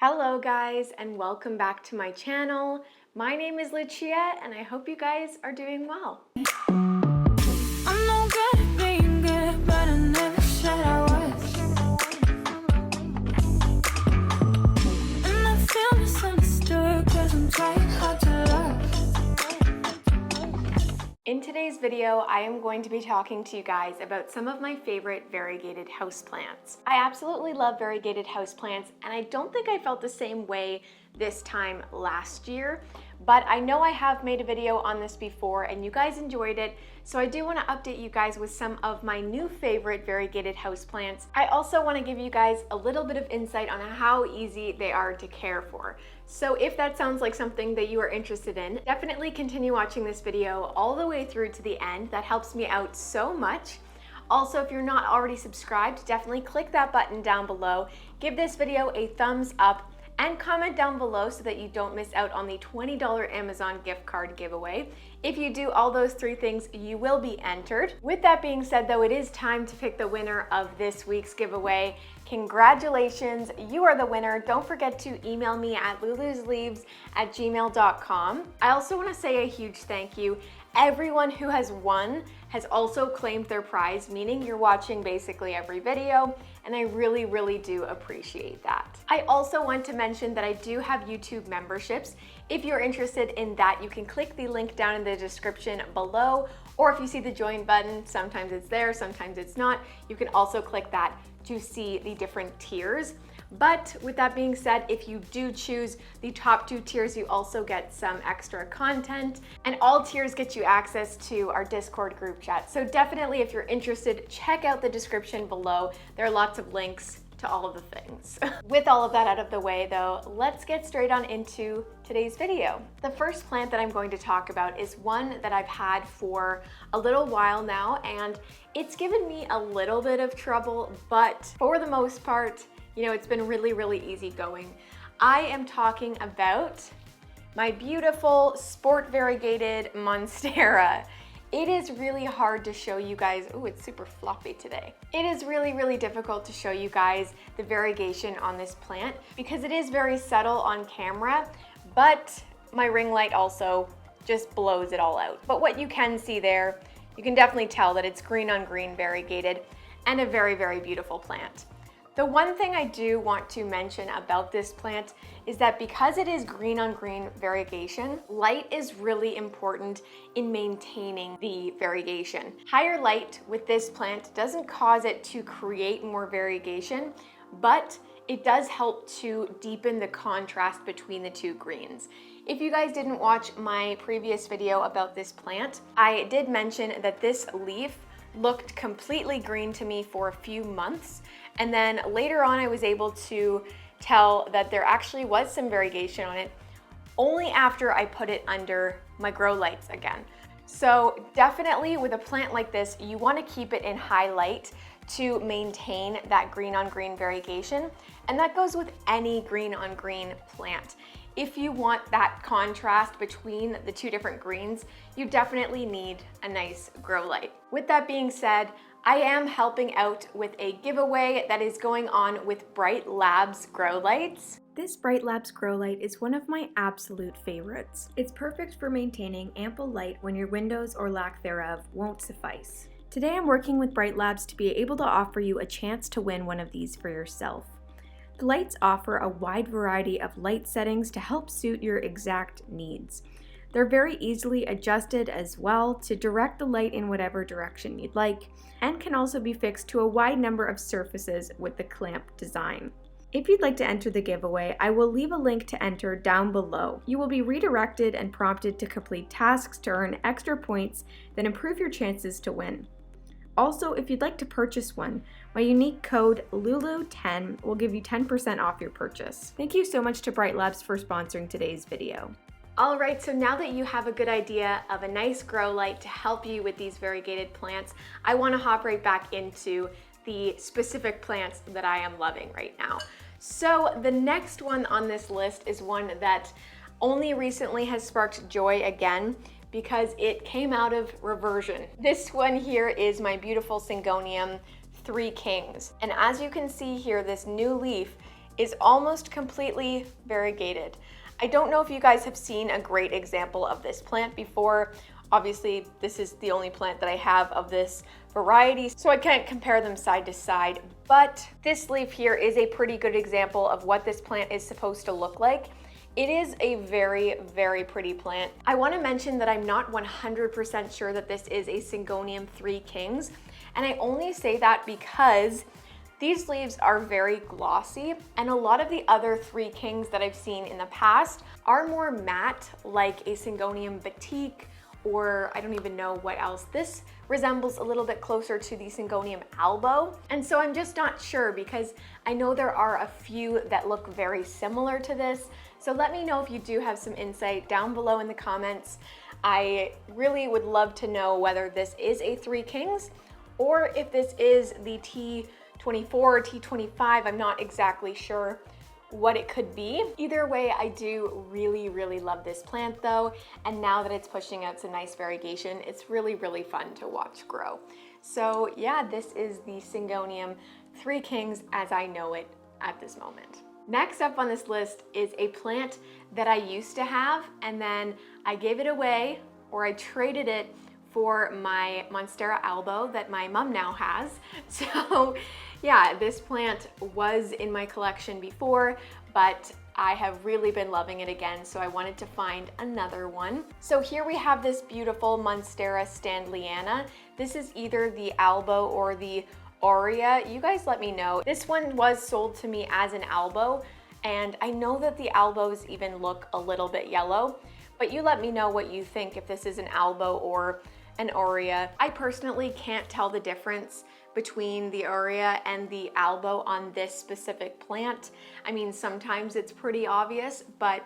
Hello guys, and welcome back to my channel. My name is Lucia and I hope you guys are doing well. I'm no good at being good, but I never said I was. And I feel misunderstood, cause I'm trying hard to love. In today's video, I am going to be talking to you guys about some of my favorite variegated houseplants. I absolutely love variegated houseplants, and I don't think I felt the same way this time last year, but I know I have made a video on this before and you guys enjoyed it, so I do want to update you guys with some of my new favorite variegated houseplants. I also want to give you guys a little bit of insight on how easy they are to care for. So if that sounds like something that you are interested in, definitely continue watching this video all the way through to the end. That helps me out so much. Also, if you're not already subscribed, definitely click that button down below, give this video a thumbs up, and comment down below so that you don't miss out on the $20 Amazon gift card giveaway. If you do all those three things, you will be entered. With that being said though, it is time to pick the winner of this week's giveaway. Congratulations, you are the winner. Don't forget to email me at lulusleaves@gmail.com. I also want to say a huge thank you. Everyone who has won has also claimed their prize, meaning you're watching basically every video, and I really, really do appreciate that. I also want to mention that I do have YouTube memberships. If you're interested in that, you can click the link down in the description below, or if you see the join button, sometimes it's there, sometimes it's not. You can also click that to see the different tiers. But with that being said, if you do choose the top 2 tiers, you also get some extra content, and all tiers get you access to our Discord group chat. So definitely, if you're interested, check out the description below. There are lots of links to all of the things. With all of that out of the way though, let's get straight on into today's video. The first plant that I'm going to talk about is one that I've had for a little while now, and it's given me a little bit of trouble, but for the most part, you know, it's been really, really easy going. I am talking about my beautiful sport variegated Monstera. It is really hard to show you guys. Oh, it's super floppy today. It is really, really difficult to show you guys the variegation on this plant because it is very subtle on camera, but my ring light also just blows it all out. But what you can see there, you can definitely tell that it's green on green variegated and a very, very beautiful plant. The one thing I do want to mention about this plant is that because it is green on green variegation, light is really important in maintaining the variegation. Higher light with this plant doesn't cause it to create more variegation, but it does help to deepen the contrast between the two greens. If you guys didn't watch my previous video about this plant, I did mention that this leaf looked completely green to me for a few months, and then later on I was able to tell that there actually was some variegation on it only after I put it under my grow lights again. So definitely with a plant like this, you want to keep it in high light to maintain that green on green variegation, and that goes with any green on green plant. If you want that contrast between the two different greens, you definitely need a nice grow light. With that being said, I am helping out with a giveaway that is going on with Brite Labs grow lights. This Brite Labs grow light is one of my absolute favorites. It's perfect for maintaining ample light when your windows or lack thereof won't suffice. Today I'm working with Brite Labs to be able to offer you a chance to win one of these for yourself. The lights offer a wide variety of light settings to help suit your exact needs. They're very easily adjusted as well to direct the light in whatever direction you'd like, and can also be fixed to a wide number of surfaces with the clamp design. If you'd like to enter the giveaway, I will leave a link to enter down below. You will be redirected and prompted to complete tasks to earn extra points that improve your chances to win. Also, if you'd like to purchase one, my unique code LULU10 will give you 10% off your purchase. Thank you so much to Brite Labs for sponsoring today's video. Alright, so now that you have a good idea of a nice grow light to help you with these variegated plants, I want to hop right back into the specific plants that I am loving right now. So the next one on this list is one that only recently has sparked joy again, because it came out of reversion. This one here is my beautiful Syngonium 3 Kings. And as you can see here, this new leaf is almost completely variegated. I don't know if you guys have seen a great example of this plant before. Obviously, this is the only plant that I have of this variety, so I can't compare them side to side, but this leaf here is a pretty good example of what this plant is supposed to look like. It is a very, very pretty plant. I want to mention that I'm not 100% sure that this is a Syngonium 3 Kings, and I only say that because these leaves are very glossy, and a lot of the other 3 Kings that I've seen in the past are more matte, like a Syngonium Batik, or I don't even know what else. This resembles a little bit closer to the Syngonium Albo. And so I'm just not sure because I know there are a few that look very similar to this. So let me know if you do have some insight down below in the comments. I really would love to know whether this is a 3 Kings or if this is the T24 or T25. I'm not exactly sure what it could be. Either way, I do really, really love this plant though. And now that it's pushing out some nice variegation, it's really, really fun to watch grow. So yeah, this is the Syngonium 3 Kings as I know it at this moment. Next up on this list is a plant that I used to have and then I gave it away or I traded it for my Monstera Albo that my mom now has. So yeah, this plant was in my collection before, but I have really been loving it again, so I wanted to find another one. So here we have this beautiful Monstera Stanleyana. This is either the Albo or the Aurea. You guys let me know. This one was sold to me as an Albo, and I know that the Albos even look a little bit yellow, but you let me know what you think if this is an Albo or an Aurea. I personally can't tell the difference between the Aurea and the Albo on this specific plant. I mean, sometimes it's pretty obvious, but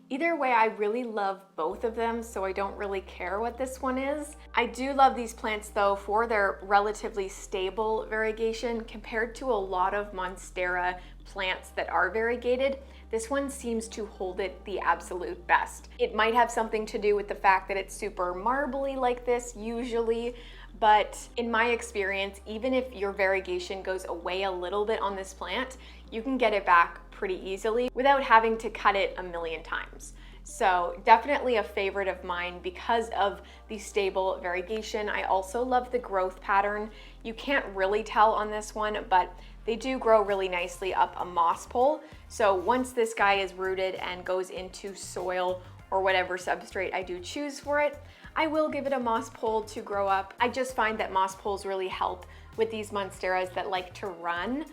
either way, I really love both of them, so I don't really care what this one is. I do love these plants though for their relatively stable variegation compared to a lot of Monstera plants that are variegated. This one seems to hold it the absolute best. It might have something to do with the fact that it's super marbly like this usually, but in my experience, even if your variegation goes away a little bit on this plant, you can get it back pretty easily without having to cut it a million times. So definitely a favorite of mine because of the stable variegation. I also love the growth pattern. You can't really tell on this one, but they do grow really nicely up a moss pole. So once this guy is rooted and goes into soil or whatever substrate I do choose for it, I will give it a moss pole to grow up. I just find that moss poles really help with these Monsteras that like to run,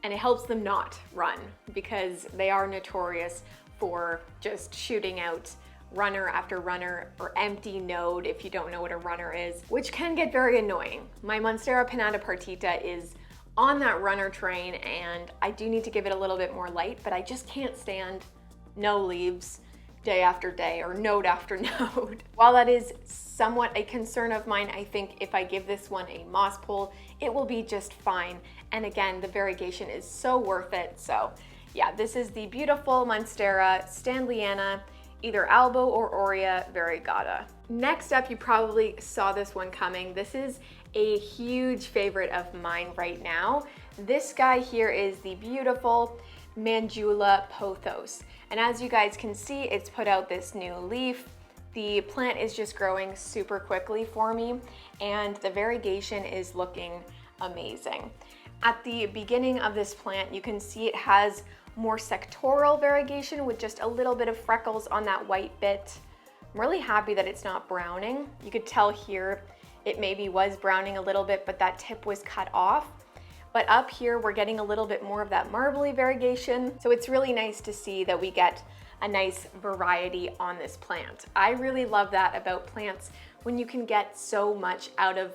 and it helps them not run because they are notorious for just shooting out runner after runner or empty node if you don't know what a runner is, which can get very annoying. My Monstera pinnata partita is on that runner train and I do need to give it a little bit more light, but I just can't stand no leaves day after day or node after node. While that is somewhat a concern of mine, I think if I give this one a moss pole, it will be just fine. And again, the variegation is so worth it. So yeah, this is the beautiful Monstera Stanleyana, either Albo or Aurea variegata. Next up, you probably saw this one coming. This is a huge favorite of mine right now. This guy here is the beautiful Manjula Pothos. And as you guys can see, it's put out this new leaf. The plant is just growing super quickly for me, and the variegation is looking amazing. At the beginning of this plant, you can see it has more sectoral variegation with just a little bit of freckles on that white bit. I'm really happy that it's not browning. You could tell here it maybe was browning a little bit, but that tip was cut off. But up here, we're getting a little bit more of that marbly variegation. So it's really nice to see that we get a nice variety on this plant. I really love that about plants when you can get so much out of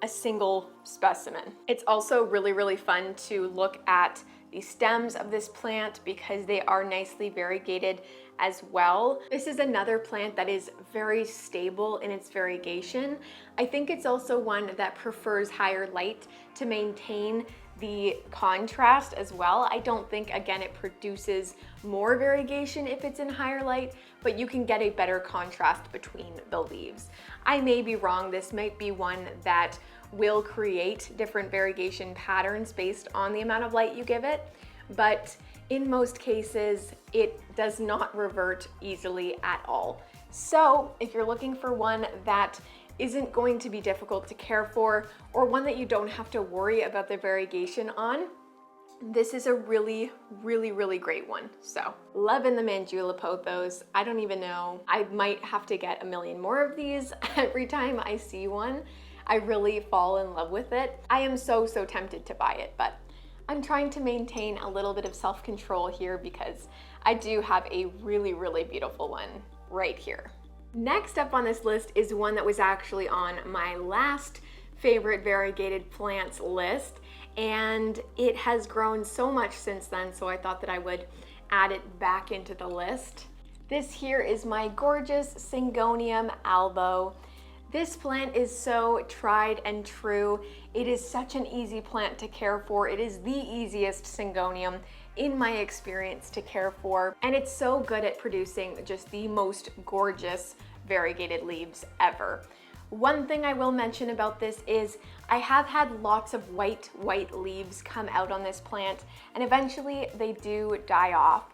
a single specimen. It's also really, really fun to look at the stems of this plant because they are nicely variegated as well. This is another plant that is very stable in its variegation. I think it's also one that prefers higher light to maintain the contrast as well. I don't think, again, it produces more variegation if it's in higher light, but you can get a better contrast between the leaves. I may be wrong. This might be one that will create different variegation patterns based on the amount of light you give it, but in most cases, it does not revert easily at all. So if you're looking for one that isn't going to be difficult to care for, or one that you don't have to worry about the variegation on, this is a really great one. So, loving the Manjula Pothos. I don't even know. I might have to get a million more of these every time I see one. I really fall in love with it. I am so tempted to buy it, but I'm trying to maintain a little bit of self-control here because I do have a really beautiful one right here. Next up on this list is one that was actually on my last favorite variegated plants list, and it has grown so much since then, so I thought that I would add it back into the list. This here is my gorgeous Syngonium Albo. This plant is so tried and true. It is such an easy plant to care for. It is the easiest Syngonium in my experience to care for, and it's so good at producing just the most gorgeous variegated leaves ever. One thing I will mention about this is I have had lots of white leaves come out on this plant, and eventually they do die off.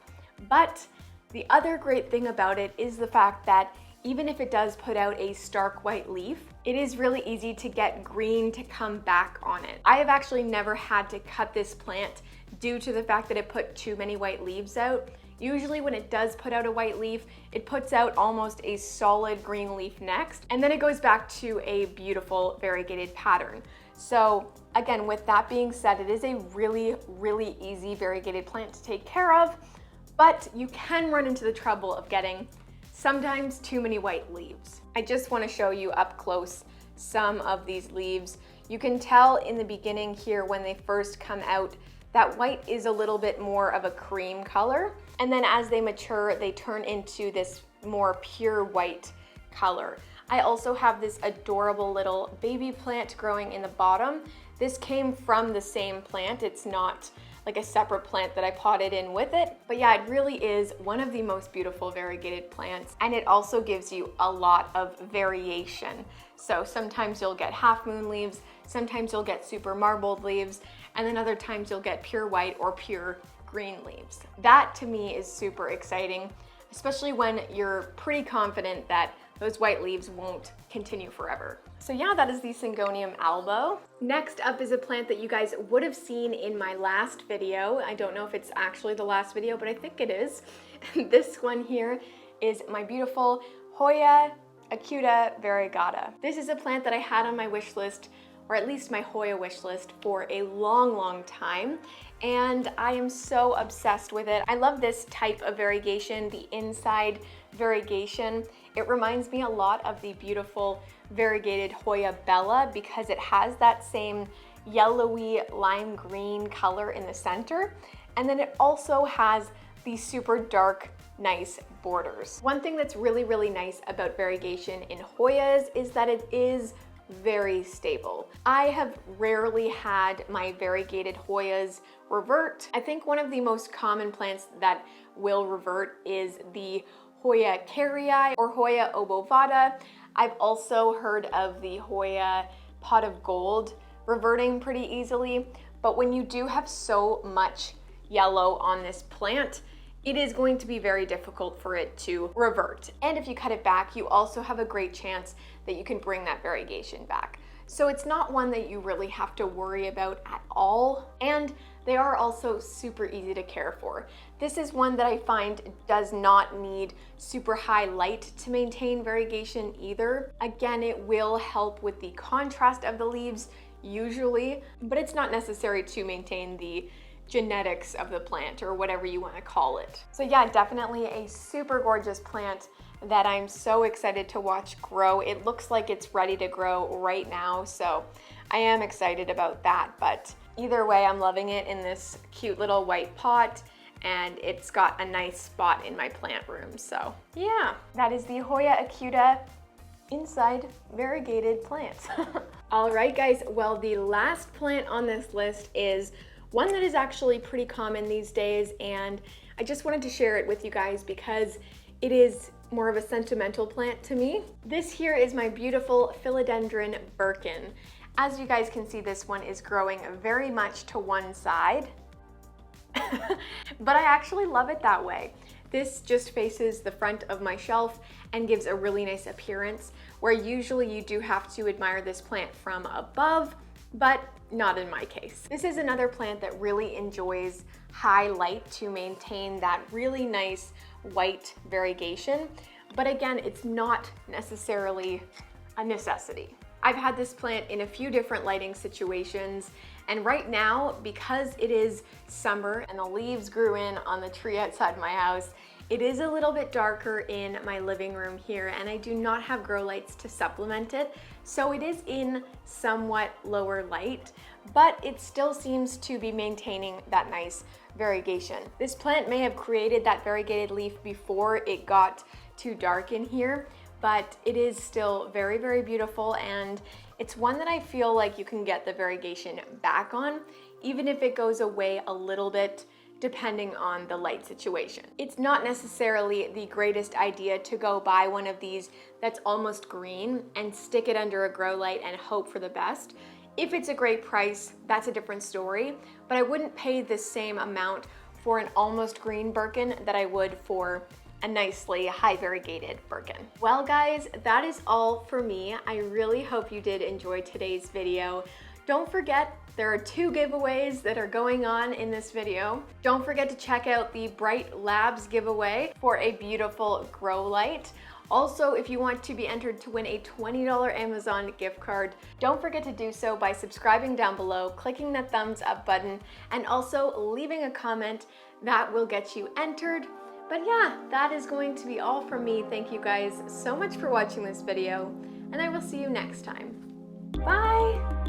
But the other great thing about it is the fact that even if it does put out a stark white leaf, it is really easy to get green to come back on it. I have actually never had to cut this plant due to the fact that it put too many white leaves out. Usually when it does put out a white leaf, it puts out almost a solid green leaf next, and then it goes back to a beautiful variegated pattern. So again, with that being said, it is a really easy variegated plant to take care of, but you can run into the trouble of getting sometimes too many white leaves. I just want to show you up close some of these leaves. You can tell in the beginning here when they first come out that white is a little bit more of a cream color, and then as they mature, they turn into this more pure white color. I also have this adorable little baby plant growing in the bottom. This came from the same plant. It's not like a separate plant that I potted in with it. But yeah, it really is one of the most beautiful variegated plants, and it also gives you a lot of variation. So sometimes you'll get half moon leaves, sometimes you'll get super marbled leaves, and then other times you'll get pure white or pure green leaves. That to me is super exciting, especially when you're pretty confident that those white leaves won't continue forever. So yeah, that is the Syngonium Albo. Next up is a plant that you guys would have seen in my last video. I don't know if it's actually the last video, but I think it is. This one here is my beautiful Hoya Akuta variegata. This is a plant that I had on my wish list, or at least my Hoya wish list, for a long time, and I am so obsessed with it. I love this type of variegation, the inside variegation. It reminds me a lot of the beautiful variegated Hoya Bella because it has that same yellowy lime green color in the center, and then it also has these super dark, nice borders. One thing that's really nice about variegation in Hoyas is that it is very stable. I have rarely had my variegated Hoyas revert. I think one of the most common plants that will revert is the Hoya carrii or Hoya obovata. I've also heard of the Hoya pot of gold reverting pretty easily, but when you do have so much yellow on this plant, it is going to be very difficult for it to revert. And if you cut it back, you also have a great chance that you can bring that variegation back. So it's not one that you really have to worry about at all, and they are also super easy to care for. This is one that I find does not need super high light to maintain variegation either. Again, it will help with the contrast of the leaves usually, but it's not necessary to maintain the genetics of the plant or whatever you want to call it. So yeah, definitely a super gorgeous plant that I'm so excited to watch grow. It looks like it's ready to grow right now, so I am excited about that. But either way, I'm loving it in this cute little white pot, and it's got a nice spot in my plant room. So yeah, that is the Hoya Akuta inside variegated plant. All right guys, well, the last plant on this list is one that is actually pretty common these days, and I just wanted to share it with you guys because it is more of a sentimental plant to me. This here is my beautiful Philodendron Birkin. As you guys can see, this one is growing very much to one side. but I actually love it that way. This just faces the front of my shelf and gives a really nice appearance, where usually you do have to admire this plant from above, but not in my case. This is another plant that really enjoys high light to maintain that really nice white variegation. But again, it's not necessarily a necessity. I've had this plant in a few different lighting situations, and right now, because it is summer and the leaves grew in on the tree outside my house, it is a little bit darker in my living room here, and I do not have grow lights to supplement it, so it is in somewhat lower light, but it still seems to be maintaining that nice variegation. This plant may have created that variegated leaf before it got too dark in here, but it is still very, very beautiful, and it's one that I feel like you can get the variegation back on, even if it goes away a little bit depending on the light situation. It's not necessarily the greatest idea to go buy one of these that's almost green and stick it under a grow light and hope for the best. If it's a great price, that's a different story, but I wouldn't pay the same amount for an almost green Birkin that I would for a nicely high variegated Birkin. Well guys, that is all for me. I really hope you did enjoy today's video. Don't forget, there are 2 giveaways that are going on in this video. Don't forget to check out the Brite Labs giveaway for a beautiful grow light. Also, if you want to be entered to win a $20 Amazon gift card, don't forget to do so by subscribing down below, clicking that thumbs up button, and also leaving a comment. That will get you entered. But yeah, that is going to be all from me. Thank you guys so much for watching this video, and I will see you next time. Bye!